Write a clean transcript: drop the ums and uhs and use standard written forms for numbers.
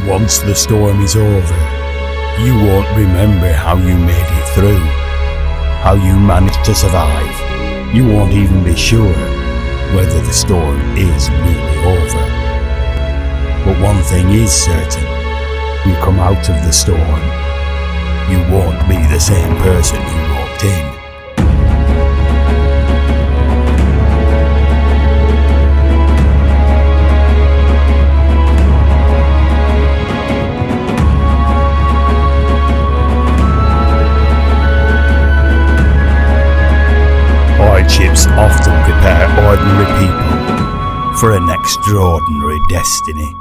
Once the storm is over, you won't remember how you made it through, how you managed to survive. You won't even be sure whether the storm is really over. But one thing is certain, you come out of the storm, you won't be the same person who walked in. Hardships often prepare ordinary people for an extraordinary destiny.